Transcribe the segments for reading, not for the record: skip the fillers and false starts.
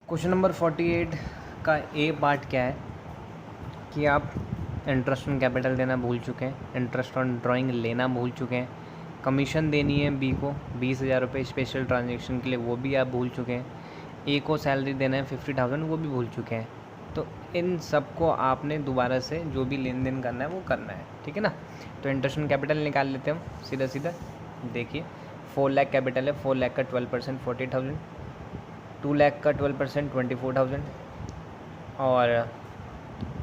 Question number 48 का ए part क्या है कि आप इंटरेस्ट ऑन कैपिटल देना भूल चुके हैं, इंटरेस्ट ऑन ड्राइंग लेना भूल चुके हैं, कमीशन देनी है बी को 20,000 रुपये स्पेशल ट्रांजेक्शन के लिए, वो भी आप भूल चुके हैं, ए को सैलरी देना है 50,000, वो भी भूल चुके हैं। तो इन सब को आपने दोबारा से जो भी लेन देन करना है वो करना है, ठीक है ना। तो इंटरेस्ट ऑन कैपिटल निकाल लेते हैं हम सीधा सीधा। देखिए 4 लाख कैपिटल है, 4 लाख का 12% 40,000, 2 लाख का 12% 24,000 और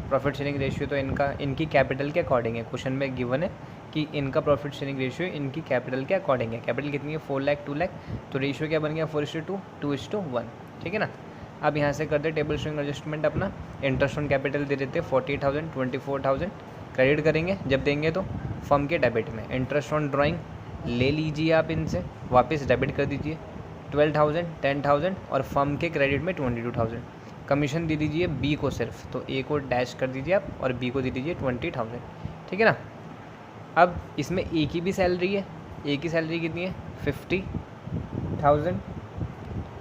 प्रॉफिट शेयरिंग रेशियो तो इनकी कैपिटल के अकॉर्डिंग है। क्वेश्चन में गिवन है कि इनका प्रॉफिट शेयरिंग रेशियो इनकी कैपिटल के अकॉर्डिंग है। कैपिटल कितनी है 4 लाख 2 लाख, तो रेशियो क्या बन गया 4:2 2:1, ठीक है ना। अब यहाँ से करते टेबल शेयरिंग एडजस्टमेंट अपना। इंटरेस्ट ऑन कैपिटल दे देते 48,000 24,000, क्रेडिट करेंगे जब देंगे तो फर्म के डेबिट में। इंटरेस्ट ऑन ड्राइंग ले लीजिए आप इनसे, वापस डेबिट कर दीजिए 12,000 10,000 और फर्म के क्रेडिट में 22,000। कमीशन दे दीजिए बी को सिर्फ, तो ए को डैश कर दीजिए आप और बी को दे दीजिए 20,000, ठीक है ना। अब इसमें ए की भी सैलरी है, ए की सैलरी कितनी है 50,000,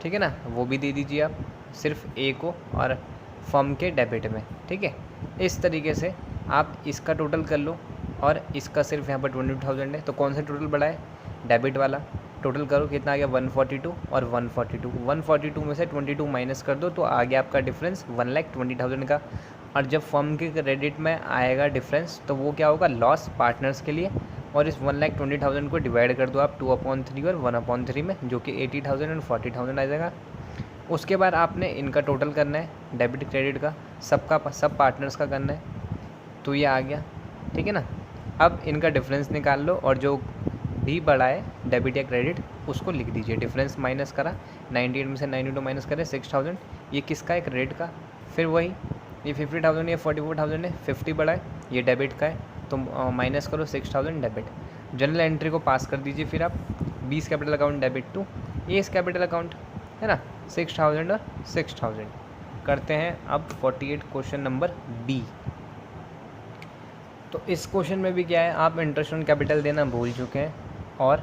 ठीक है ना, वो भी दे दीजिए आप सिर्फ ए को और फर्म के डेबिट में, ठीक है। इस तरीके से आप इसका टोटल कर लो और इसका सिर्फ यहाँ पर 22,000 है, तो कौन सा टोटल बड़ा है डेबिट वाला। टोटल करो कितना आ गया 142 और 142 में से 22 माइनस कर दो तो आ गया आपका डिफरेंस 1,20,000 का। और जब फर्म के क्रेडिट में आएगा डिफरेंस तो वो क्या होगा लॉस पार्टनर्स के लिए, और इस 1,20,000 को डिवाइड कर दो आप 2/3 और 1/3 में, जो कि 80,000 और 40,000 आ जाएगा। उसके बाद आपने इनका टोटल करना है डेबिट क्रेडिट का, सब पार्टनर्स का करना है, तो ये आ गया, ठीक है ना। अब इनका डिफरेंस निकाल लो और जो भी बड़ा है डेबिट या क्रेडिट उसको लिख दीजिए। डिफरेंस माइनस करा 98 में से 92 माइनस करें 6,000, ये किसका है क्रेडिट का। फिर वही ये 50,000 ये 44,000 है, 50 बड़ा है ये डेबिट का है, तो माइनस करो 6,000 डेबिट। जनरल एंट्री को पास कर दीजिए फिर आप 20 capital account debit to S capital account, है ना, 6,000 और 6,000। करते हैं अब 48 क्वेश्चन नंबर बी। तो इस क्वेश्चन में भी क्या है, आप इंटरेस्ट ऑन कैपिटल देना भूल चुके हैं और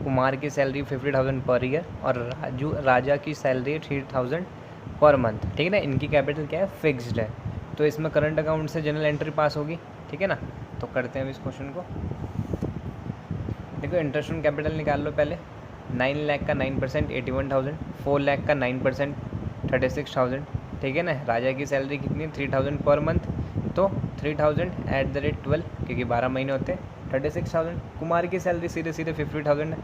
कुमार की सैलरी 50,000 पर ईयर और राजा की सैलरी 3,000 पर मंथ, ठीक है ना। इनकी कैपिटल क्या है फिक्स्ड है, तो इसमें करंट अकाउंट से जनरल एंट्री पास होगी, ठीक है ना। तो करते हैं इस क्वेश्चन को। देखो इंटरेस्ट ऑन कैपिटल निकाल लो पहले। 9 लाख का 9% 81,000, 4 लाख का 9% 36,000, ठीक है ना। राजा की सैलरी कितनी है 3,000 पर मंथ, तो 3,000 @ 12 क्योंकि 12 महीने होते हैं 36,000। कुमार की सैलरी सीधे 50,000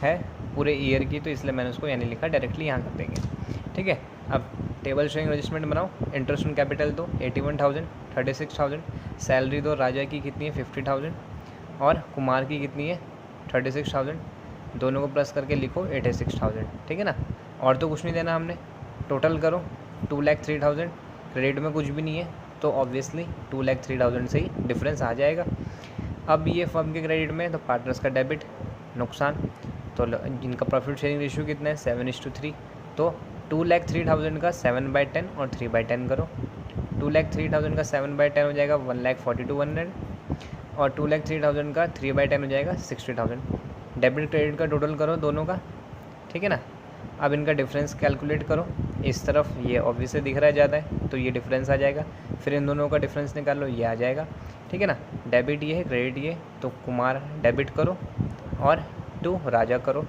है पूरे ईयर की, तो इसलिए मैंने उसको यानी लिखा, डायरेक्टली यहाँ कर देंगे, ठीक है। अब टेबल शेयरिंग एडजस्टमेंट बनाओ। इंटरेस्ट ऑन कैपिटल दो 81,000 36,000, सैलरी दो राजा की कितनी है 50,000 और कुमार की कितनी है 36,000, दोनों को प्लस करके लिखो 86,000, ठीक है ना। और तो कुछ नहीं देना हमने। टोटल करो 2,03,000, क्रेडिट में कुछ भी नहीं है तो ऑब्वियसली 2,03,000 से ही डिफरेंस आ जाएगा। अब ये फर्म के क्रेडिट में तो पार्टनर्स का डेबिट नुकसान, तो जिनका प्रॉफिट शेयरिंग रेशियो कितना है 7:3, तो 2,03,000 का 7/10 और 3/10 करो। 2,03,000 का 7/10 हो जाएगा 1,42,100 और 2,03,000 का 3/10 हो जाएगा 60,000। डेबिट क्रेडिट का टोटल करो दोनों का, ठीक है ना। अब इनका डिफरेंस कैलकुलेट करो, इस तरफ ये ऑब्वियसली दिख रहा है ज़्यादा है तो ये डिफरेंस आ जाएगा, फिर इन दोनों का डिफरेंस निकाल लो ये आ जाएगा, ठीक है ना। डेबिट ये है क्रेडिट ये, तो कुमार डेबिट करो और टू राजा करो।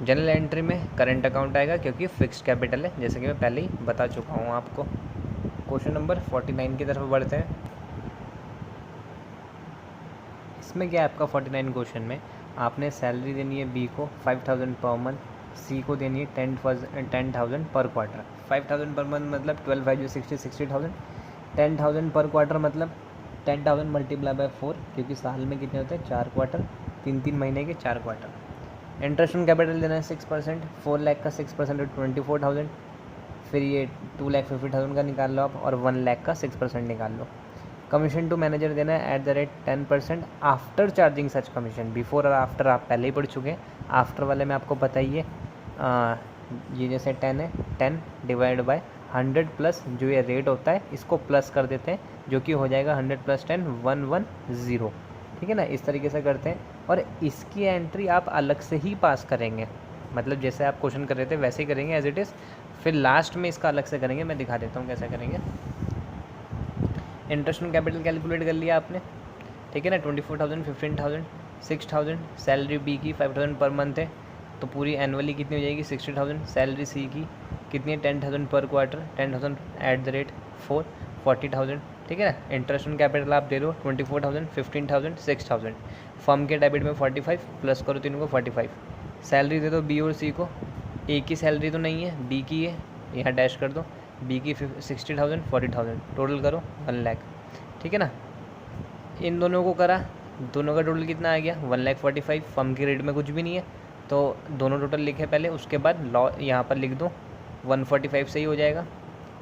जनरल एंट्री में करंट अकाउंट आएगा क्योंकि फिक्स्ड कैपिटल है, जैसे कि मैं पहले ही बता चुका हूँ आपको। क्वेश्चन नंबर 49 की तरफ बढ़ते हैं। इसमें क्या है आपका 49 क्वेश्चन में आपने सैलरी देनी है बी को 5,000 पर मंथ, सी को देनी है 10,000 पर क्वार्टर। 5,000 पर मंथ मतलब 12 5 60,000, 10,000 पर क्वार्टर मतलब 10,000 मल्टीप्लाई बाय 4, क्योंकि साल में कितने होते हैं 4 क्वार्टर, 3 महीने के 4 क्वार्टर। इंटरेस्ट ऑन कैपिटल देना है 6%, 4 लाख का 6% 24,000, फिर ये 2,50,000 का निकाल लो आप और 1 लाख का 6% निकाल लो। कमीशन टू मैनेजर देना है @10% आफ्टर चार्जिंग सच कमीशन। बिफोर और आफ्टर आप पहले ही पढ़ चुके हैं, आफ्टर वाले में आपको बताइए ये जैसे 10 है 10 डिवाइड बाय 100 प्लस जो ये रेट होता है इसको प्लस कर देते हैं, जो कि हो जाएगा 100 + 10 110, ठीक है ना। इस तरीके से करते हैं और इसकी एंट्री आप अलग से ही पास करेंगे, मतलब जैसे आप क्वेश्चन कर रहे थे वैसे ही करेंगे एज इट इज़। फिर लास्ट में इसका अलग से करेंगे, मैं दिखा देता हूँ कैसे करेंगे। इंटरेस्ट ऑन कैपिटल कैलकुलेट कर लिया आपने, ठीक है ना। 24,000, 15,000, 6,000 सैलरी बी की 5,000 पर मंथ है, तो पूरी एनुअली कितनी हो जाएगी 60,000। सैलरी सी की कितनी है 10,000 पर क्वार्टर, 10,000 @ 4 40,000, ठीक है ना। इंटरेस्ट ऑन कैपिटल आप दे दो 24,000, 15,000, 6,000। फर्म के डेबिट में 45 प्लस करो तीनों को 45। सैलरी दे दो बी और सी को, ए की सैलरी तो नहीं है, बी की है, यहाँ डैश कर दो। बी की 60,000, 40,000, टोटल करो 1 लाख, ठीक है ना। इन दोनों को करा, दोनों का टोटल कितना आ गया 1,45,000। फर्म के रेट में कुछ भी नहीं है तो दोनों टोटल लिखे पहले, उसके बाद लॉ यहाँ पर लिख दो 145 से ही हो जाएगा,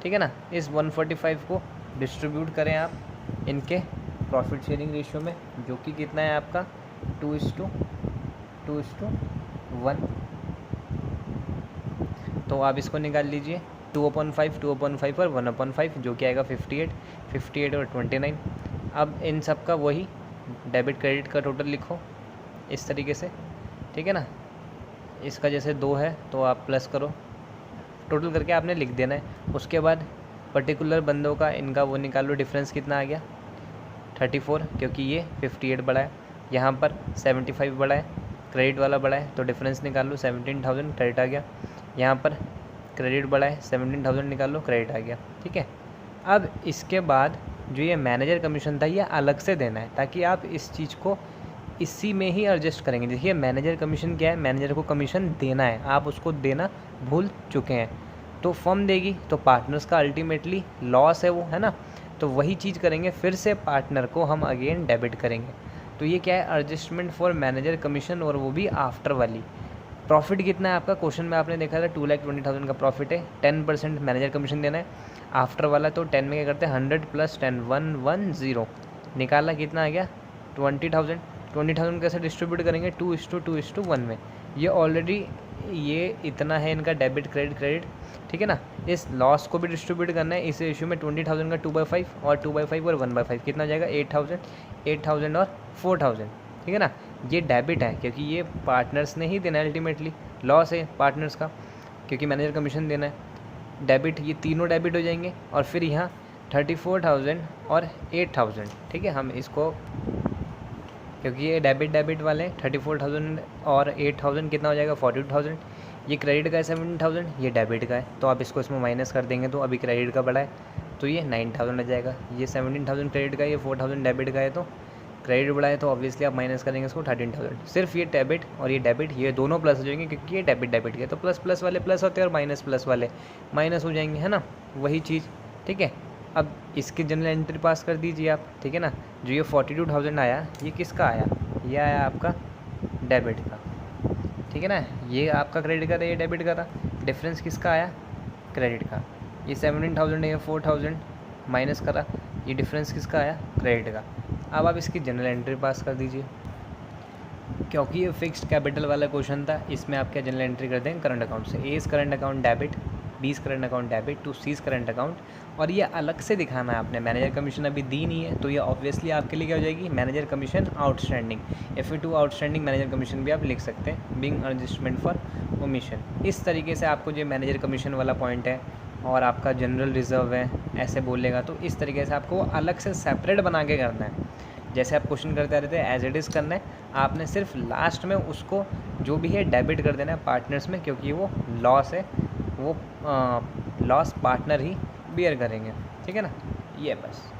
ठीक है ना। इस 145 को डिस्ट्रीब्यूट करें आप इनके प्रॉफिट शेयरिंग रेशियो में, जो कि कितना है आपका 2:1। तो आप इसको निकाल लीजिए 2/5, 2/5 और 1/5, जो कि आएगा 58 और 29। अब इन सब का वही डेबिट क्रेडिट का टोटल लिखो इस तरीके से, ठीक है ना। इसका जैसे 2 है तो आप प्लस करो, टोटल करके आपने लिख देना है। उसके बाद पर्टिकुलर बंदों का इनका वो निकाल लो, डिफरेंस कितना आ गया 34, क्योंकि ये 58 बड़ा है, यहाँ पर 75 बड़ा है, क्रेडिट वाला बड़ा है, तो डिफरेंस निकाल लो 17,000 क्रेडिट आ गया। यहाँ पर क्रेडिट बड़ा है 17,000 निकाल लो, क्रेडिट आ गया, ठीक है। अब इसके बाद जो ये मैनेजर कमीशन था ये अलग से देना है, ताकि आप इस चीज़ को इसी में ही एडजस्ट करेंगे। देखिए मैनेजर कमीशन क्या है, मैनेजर को कमीशन देना है, आप उसको देना भूल चुके हैं, तो फर्म देगी, तो पार्टनर्स का अल्टीमेटली लॉस है वो, है ना। तो वही चीज़ करेंगे, फिर से पार्टनर को हम अगेन डेबिट करेंगे। तो ये क्या है एडजस्टमेंट फॉर मैनेजर कमीशन, और वो भी आफ्टर वाली। प्रॉफिट कितना है आपका, क्वेश्चन में आपने देखा था 2,20,000 का प्रॉफिट है, 10% मैनेजर कमीशन देना है। आफ्टर वाला तो 10 में क्या करते हैं 100 + 10 110 निकाला, कितना आ गया 20,000। 20,000 कैसे डिस्ट्रीब्यूट करेंगे 2:2:1 में। ये ऑलरेडी ये इतना है इनका डेबिट क्रेडिट, ठीक है ना। इस लॉस को भी डिस्ट्रीब्यूट करना है, इस इशू में 20,000 का 2/5 और 2/5 और 1/5 कितना हो जाएगा 8,000 और 4,000, ठीक है ना। ये डेबिट है क्योंकि ये पार्टनर्स ने ही देना है, अल्टीमेटली लॉस है पार्टनर्स का क्योंकि मैनेजर कमीशन देना है। डेबिट, ये तीनों डेबिट हो जाएंगे, और फिर यहाँ 34,000 और 8,000, ठीक है। हम इसको क्योंकि ये डेबिट वाले 34,000 और 8,000 कितना हो जाएगा 42,000। ये क्रेडिट का है 17,000, ये डेबिट का है, तो आप इसको इसमें माइनस कर देंगे तो अभी क्रेडिट का बड़ा है तो ये 9,000 आ जाएगा। ये 17,000 क्रेडिट का है, ये 4,000 डेबिट का है, तो क्रेडिट बड़ा है तो ऑब्वियसली आप माइनस करेंगे इसको 13,000। सिर्फ ये डेबिट और ये डेबिट ये दोनों प्लस हो जाएंगे, क्योंकि ये डेबिट के तो प्लस वाले प्लस होते हैं और माइनस वाले माइनस हो जाएंगे, है ना, वही चीज़, ठीक है। अब इसकी जनरल एंट्री पास कर दीजिए आप, ठीक है ना। जो ये 42,000 आया ये किसका आया, ये आया आपका डेबिट का, ठीक है ना। ये आपका क्रेडिट का था, ये डेबिट का था। डिफरेंस किसका आया क्रेडिट का। ये 17,000 है, ये 4,000 माइनस करा, ये डिफरेंस किसका आया क्रेडिट का। अब आप इसकी जनरल एंट्री पास कर दीजिए, क्योंकि ये फिक्स्ड कैपिटल वाला क्वेश्चन था, इसमें आप क्या जनरल एंट्री कर देंगे करंट अकाउंट से। A is current account debit, B is current account debit to C is current account, और ये अलग से दिखाना है आपने। मैनेजर कमीशन अभी दी नहीं है तो ये ऑब्वियसली आपके लिए क्या हो जाएगी manager commission outstanding, FA2 outstanding manager commission भी आप लिख सकते हैं, बिंग एडजस्टमेंट फॉर ओमिशन। इस तरीके से आपको जो मैनेजर कमीशन वाला पॉइंट है और आपका जनरल रिजर्व है ऐसे बोलेगा, तो इस तरीके से आपको अलग से सेपरेट बना के करना है। जैसे आप क्वेश्चन करते रहते हैं एज इट इज़ करना है, आपने सिर्फ लास्ट में उसको जो भी है डेबिट कर देना है पार्टनर्स में, क्योंकि वो लॉस है, वो लॉस पार्टनर ही बियर करेंगे, ठीक है ना। ये बस।